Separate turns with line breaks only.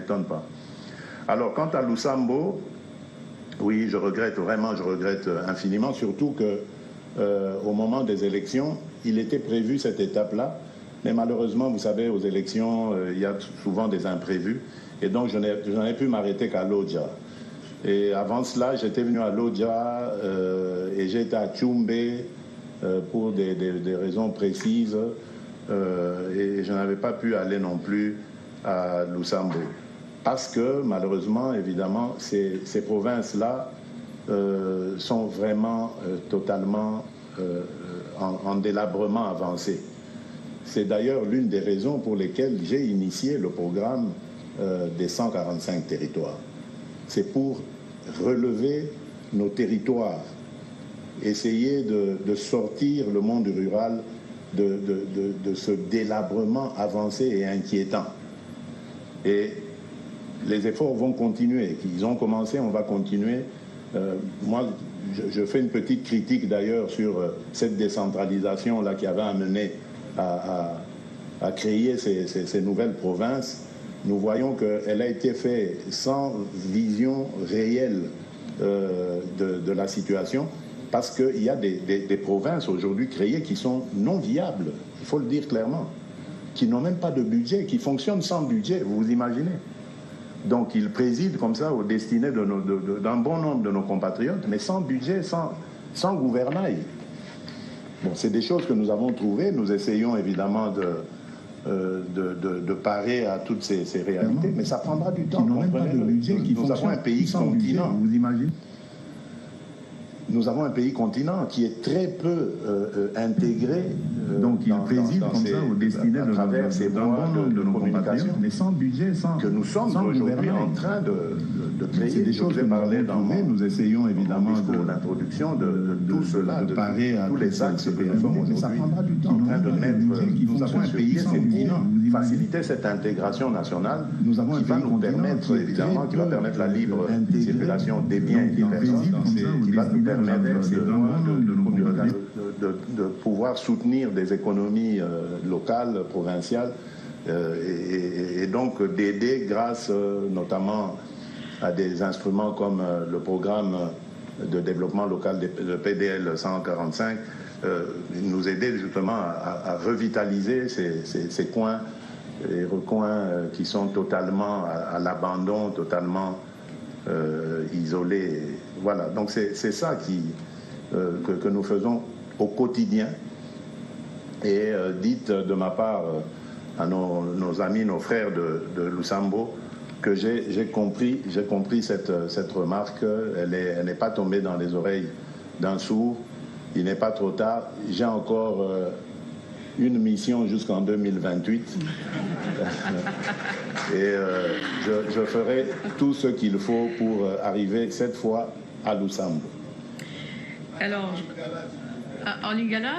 m'étonne pas. Alors, quant à Lusambo, oui, je regrette infiniment, surtout que au moment des élections, il était prévu cette étape-là, mais malheureusement, vous savez, aux élections, il y a souvent des imprévus, et donc je n'en ai pu m'arrêter qu'à Lodja. Et avant cela, j'étais venu à Lodja et j'étais à Tchoumbe pour des raisons précises, et je n'avais pas pu aller non plus à Lusambo. Parce que, malheureusement, évidemment, ces provinces-là sont vraiment totalement en délabrement avancé. C'est d'ailleurs l'une des raisons pour lesquelles j'ai initié le programme des 145 territoires. C'est pour relever nos territoires, essayer de sortir le monde rural de ce délabrement avancé et inquiétant. Et les efforts vont continuer. Ils ont commencé, on va continuer. Moi, je fais une petite critique d'ailleurs sur cette décentralisation-là qui avait amené à créer ces nouvelles provinces. Nous voyons qu'elle a été faite sans vision réelle de la situation, parce qu'il y a des provinces aujourd'hui créées qui sont non viables, il faut le dire clairement, qui n'ont même pas de budget, qui fonctionnent sans budget, vous vous imaginez. Donc ils président comme ça aux destinées d'un bon nombre de nos compatriotes, mais sans budget, sans gouvernail. Bon, c'est des choses que nous avons trouvées. Nous essayons évidemment de parer à toutes ces réalités, mais ça prendra du temps.
Qui n'ont même pas de budget,
nous avons un pays continent.
Vous imaginez ?
Nous avons un pays continent qui est très peu intégré.
Donc il préside comme ça au destiné
à travers ces voies de communication,
mais sans budget,
que nous sommes aujourd'hui en train de créer.
C'est des choses que nous essayons évidemment
d'introduction de tout cela, de
parer à
tous les axes que nous sommes aujourd'hui
en train de mettre.
Nous avons un pays continent, faciliter cette intégration nationale qui va nous permettre évidemment, qui va permettre la libre circulation des biens et des personnes, qui va nous permettre de pouvoir soutenir des économies locales, provinciales, et donc d'aider grâce notamment à des instruments comme le programme de développement local de PDL 145, nous aider justement à revitaliser ces coins et recoins qui sont totalement à l'abandon, totalement isolés. Voilà, donc c'est ça que nous faisons au quotidien. Et dites de ma part à nos amis, nos frères de Lusambo, que j'ai compris cette remarque. Elle n'est pas tombée dans les oreilles d'un sourd. Il n'est pas trop tard. J'ai encore une mission jusqu'en 2028. Et je ferai tout ce qu'il faut pour arriver cette fois à Lusambo.
Alors, en Lingala ?